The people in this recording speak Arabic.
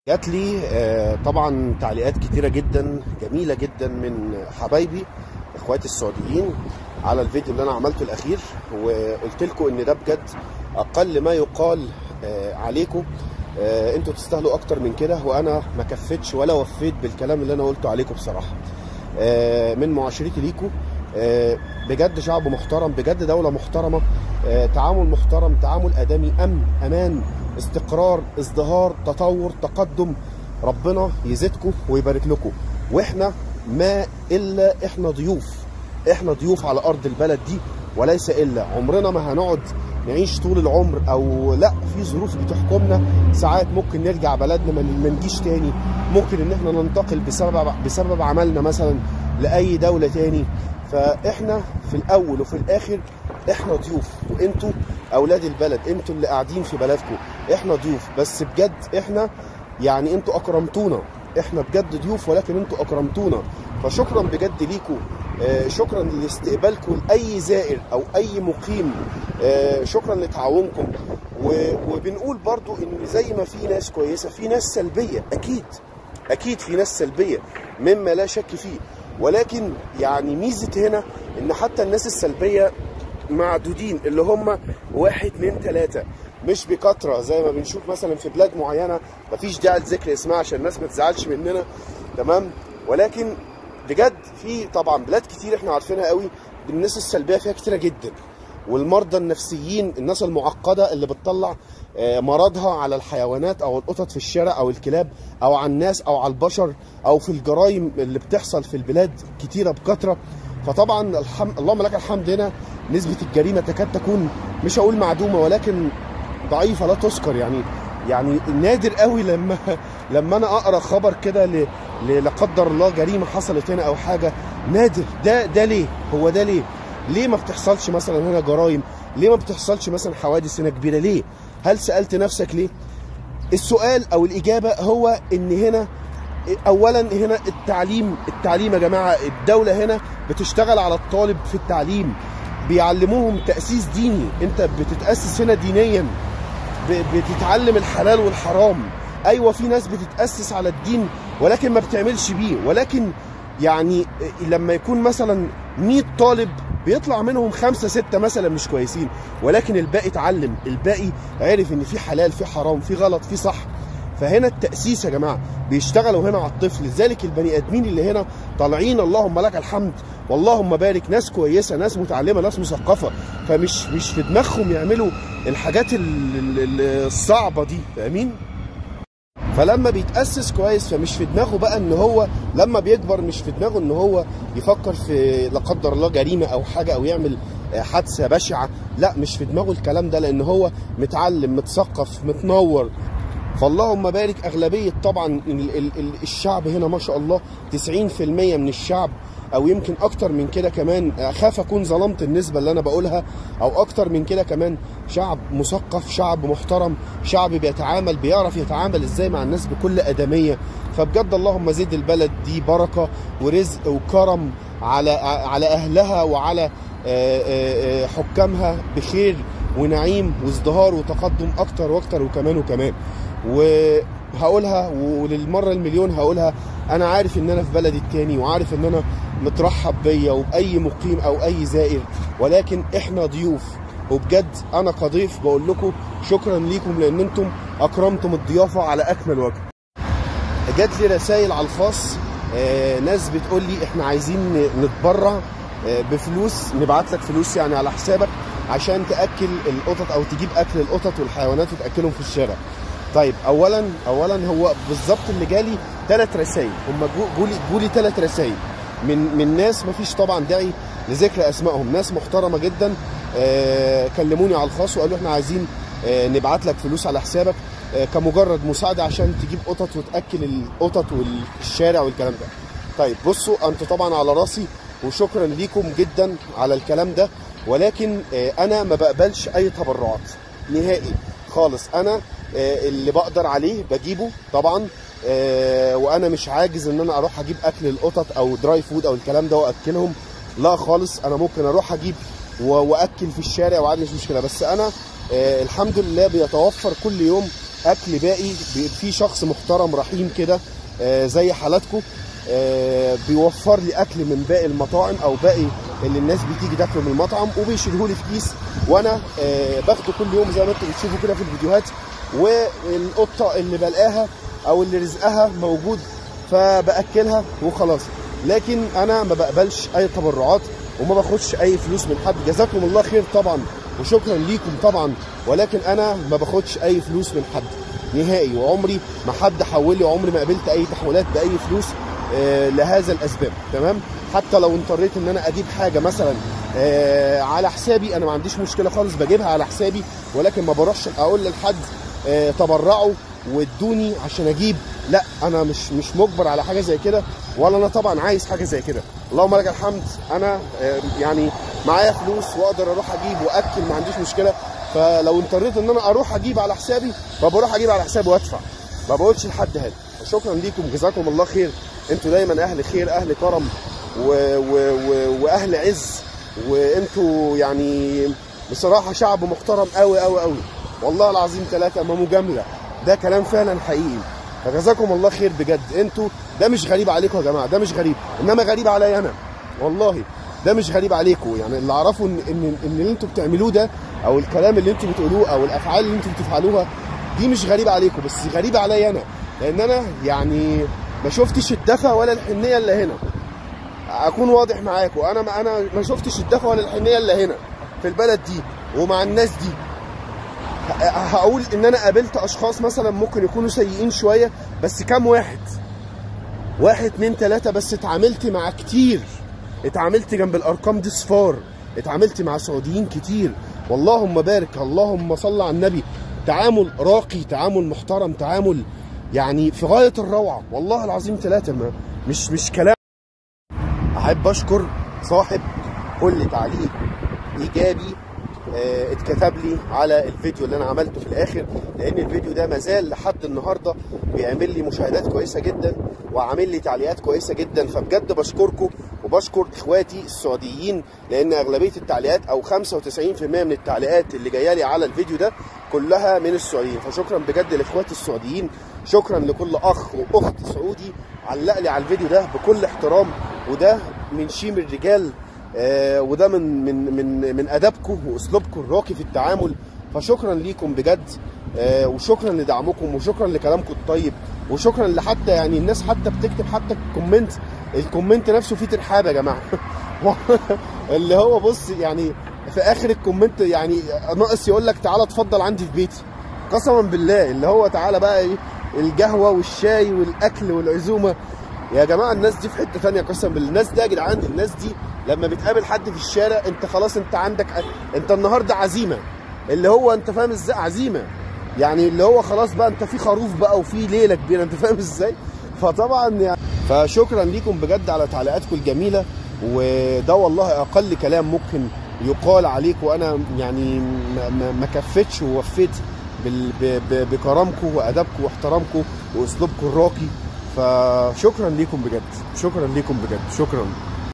جات لي طبعا تعليقات كتيرة جدا جميلة جدا من حبايبي اخواتي السعوديين على الفيديو اللي انا عملته الاخير، وقلت لكم ان ده بجد اقل ما يقال عليكم. انتوا تستاهلوا اكتر من كده، وانا ما كفتش ولا وفيت بالكلام اللي انا قلته عليكم بصراحة. من معاشرتي ليكم بجد شعب محترم، بجد دولة محترمة، تعامل محترم، تعامل ادمي، امن، امان، استقرار، ازدهار، تطور، تقدم. ربنا يزيدكم ويبارك لكم. واحنا ما الا احنا ضيوف على ارض البلد دي، وليس الا. عمرنا ما هنقعد نعيش طول العمر، او لا، في ظروف بتحكمنا. ساعات ممكن نرجع بلدنا ما نجيش تاني، ممكن ان احنا ننتقل بسبب عملنا مثلا لاي دولة تاني. فاحنا في الاول وفي الاخر احنا ضيوف، وانتوا اولاد البلد، انتوا اللي قاعدين في بلدكم. احنا ضيوف، بس بجد احنا يعني انتوا اكرمتونا. احنا بجد ضيوف، ولكن انتوا اكرمتونا. فشكرا بجد ليكم، شكرا لاستقبالكم لاي زائر او اي مقيم، شكرا لتعاونكم. وبنقول برضو ان زي ما في ناس كويسه، في ناس سلبيه، اكيد في ناس سلبيه مما لا شك فيه. ولكن يعني ميزه هنا ان حتى الناس السلبيه معدودين، اللي هم 1 2 3، مش بكثره زي ما بنشوف مثلا في بلاد معينه. مفيش داعي لذكر اسمها عشان الناس ما تزعلش مننا، تمام؟ ولكن بجد في طبعا بلاد كتير احنا عارفينها قوي، الناس السلبيه فيها كتيره جدا، والمرضى النفسيين، الناس المعقده اللي بتطلع مرضها على الحيوانات او القطط في الشارع او الكلاب او على الناس او على البشر او في الجرائم اللي بتحصل في البلاد كتيره بكثره. فطبعا اللهم لك الحمد، هنا نسبه الجريمه تكاد تكون، مش هقول معدومه، ولكن ضعيفه لا تذكر. يعني نادر قوي لما انا اقرا خبر كده لا قدر الله جريمه حصلت هنا او حاجه. نادر. ده ليه؟ هو ده ليه ما بتحصلش مثلا هنا جرائم؟ ليه ما بتحصلش مثلا حوادث هنا كبيره؟ ليه؟ هل سالت نفسك ليه؟ السؤال او الاجابه هو ان هنا اولا هنا التعليم يا جماعه. الدوله هنا بتشتغل على الطالب في التعليم، بيعلموهم تاسيس ديني. انت بتتاسس هنا دينيا، بتتعلم الحلال والحرام. ايوه في ناس بتتاسس على الدين ولكن ما بتعملش بيه. ولكن يعني لما يكون مثلا 100 طالب بيطلع منهم 5 6 مثلا مش كويسين، ولكن الباقي اتعلم، الباقي عرف ان في حلال، في حرام، في غلط، في صح. فهنا التأسيس يا جماعة بيشتغلوا هنا على الطفل. لذلك البني ادمين اللي هنا طالعين اللهم لك الحمد واللهم بارك، ناس كويسة، ناس متعلمة، ناس مثقفة. فمش في دماغهم يعملوا الحاجات الصعبة دي، فاهمين؟ فلما بيتأسس كويس، فمش في دماغه بقى ان هو لما بيكبر، مش في دماغه ان هو يفكر في لا قدر الله جريمة او حاجة او يعمل حادثة بشعة. لا، مش في دماغه الكلام ده، لان هو متعلم، متثقف، متنور. فاللهم بارك. اغلبيه طبعا الشعب هنا ما شاء الله 90% من الشعب، او يمكن اكتر من كده كمان، اخاف اكون ظلمت النسبه اللي انا بقولها، او اكتر من كده كمان، شعب مثقف، شعب محترم، شعب بيعرف يتعامل ازاي مع الناس بكل ادميه. فبجد اللهم زيد البلد دي بركه ورزق وكرم على اهلها وعلى حكامها بخير ونعيم وازدهار وتقدم اكتر واكتر وكمان. وهقولها وللمره المليون هقولها، انا عارف ان انا في بلدي التاني، وعارف ان انا مترحب بيا وباي مقيم او اي زائر، ولكن احنا ضيوف. وبجد انا كضيف بقول لكم شكرا ليكم، لان انتم اكرمتم الضيافه على اكمل وجه. جات لي رسائل على الخاص، ناس بتقول لي احنا عايزين نتبرع بفلوس، نبعت لك فلوس يعني على حسابك عشان تاكل القطط او تجيب اكل القطط والحيوانات وتاكلهم في الشارع. طيب اولا هو بالظبط اللي جالي 3 رسائل، هم جولي 3 رسائل من ناس مفيش طبعا داعي لذكر اسمائهم، ناس محترمه جدا. كلموني على الخاص وقالوا احنا عايزين نبعت لك فلوس على حسابك كمجرد مساعده عشان تجيب قطط وتاكل القطط والشارع والكلام ده. طيب بصوا، انتوا طبعا على راسي وشكرا ليكم جدا على الكلام ده، ولكن انا ما بقبلش اي تبرعات نهائي خالص. انا اللي بقدر عليه بجيبه طبعا، وانا مش عاجز ان انا اروح اجيب اكل القطط او دراي فود او الكلام ده واكلهم، لا خالص. انا ممكن اروح اجيب واكل في الشارع وعادي، مش مشكله. بس انا الحمد لله بيتوفر كل يوم اكل باقي في شخص محترم رحيم كده زي حالاتكم بيوفر لي اكل من باقي المطاعم او باقي اللي الناس بتيجي تاكله من المطعم وبيشيله لي في كيس، وانا باخده كل يوم زي ما انتم بتشوفوا كده في الفيديوهات. والقطه اللي بلقاها او اللي رزقها موجود فباكلها وخلاص. لكن انا ما بقبلش اي تبرعات وما باخدش اي فلوس من حد. جزاكم الله خير طبعا وشكرا ليكم طبعا، ولكن انا ما باخدش اي فلوس من حد نهائي، وعمري ما حد حول لي وعمري ما قابلت اي تحويلات باي فلوس لهذا الاسباب. تمام؟ حتى لو اضطريت ان انا اجيب حاجه مثلا على حسابي انا ما عنديش مشكله خالص، بجيبها على حسابي، ولكن ما بروحش اقول لحد تبرعوا وادوني عشان اجيب. لا، انا مش مجبر على حاجه زي كده، ولا انا طبعا عايز حاجه زي كده. اللهم لك الحمد، انا يعني معايا فلوس واقدر اروح اجيب واكل، ما عنديش مشكله. فلو اضطريت ان انا اروح اجيب على حسابي فبروح اجيب على حسابي وادفع، ما بقولش لحد هذا. شكرا ليكم، جزاكم الله خير. انتوا دايما اهل خير، اهل كرم واهل عز، وانتوا يعني بصراحه شعب محترم قوي قوي قوي والله العظيم ثلاثه، ما مجامله، ده كلام فعلا حقيقي. فجزاكم الله خير بجد. انتوا ده مش غريب عليكم يا جماعه، ده مش غريب، انما غريب عليا انا والله. ده مش غريب عليكم، يعني اللي اعرفه ان اللي انتوا بتعملوه ده او الكلام اللي انتوا بتقولوه او الافعال اللي انتوا بتفعلوها دي مش غريبه عليكم، بس غريبه عليا انا، لان انا يعني ما شفتش الدفى ولا الحنيه اللي هنا. اكون واضح معاكم، انا ما شفتش الدفى ولا الحنيه اللي هنا في البلد دي ومع الناس دي. هقول ان انا قابلت اشخاص مثلا ممكن يكونوا سيئين شويه، بس كام واحد 1 2 3 بس. اتعاملت مع كتير، اتعاملت جنب الارقام دي صفار، اتعاملت مع سعوديين كتير، واللهم بارك، اللهم صل على النبي. تعامل راقي، تعامل محترم، تعامل يعني في غايه الروعه والله العظيم ثلاثه. مش كلام. احب اشكر صاحب كل تعليق ايجابي اتكتب لي على الفيديو اللي انا عملته في الاخر، لان الفيديو ده مازال لحد النهارده بيعمل لي مشاهدات كويسه جدا وعامل لي تعليقات كويسه جدا. فبجد بشكركم وبشكر اخواتي السعوديين، لان اغلبيه التعليقات او 95% من التعليقات اللي جايه لي على الفيديو ده كلها من السعوديين. فشكرا بجد لاخواتي السعوديين، شكرا لكل اخ واخت سعودي علق لي على الفيديو ده بكل احترام، وده من شيم الرجال، وده من ادبكم واسلوبكم الراقي في التعامل. فشكرا ليكم بجد، وشكرا لدعمكم، وشكرا لكلامكم الطيب، وشكرا لحتى يعني الناس حتى بتكتب حتى الكومنت نفسه فيه ترحاب يا جماعه. اللي هو بص يعني في اخر الكومنت يعني ناقص يقول لك تعالى اتفضل عندي في بيتي، قسما بالله. اللي هو تعالى بقى ايه، القهوه والشاي والاكل والعزومه. يا جماعه الناس دي في حته ثانيه قسما بالله. الناس دي يا جدعان، الناس دي لما بتقابل حد في الشارع انت خلاص، انت عندك انت النهارده عزيمه، اللي هو انت فاهم ازاي عزيمه، يعني اللي هو خلاص بقى انت في خروف بقى وفي ليله كبيره، انت فاهم ازاي. فطبعا يعني فشكرا ليكم بجد على تعليقاتكم الجميله، وده والله اقل كلام ممكن يقال عليكم. وانا يعني ما كفتش ووفيت بكرمكم وادبكم واحترامكم واسلوبكم الراقي. فشكرا ليكم بجد، شكرا ليكم بجد، شكرا.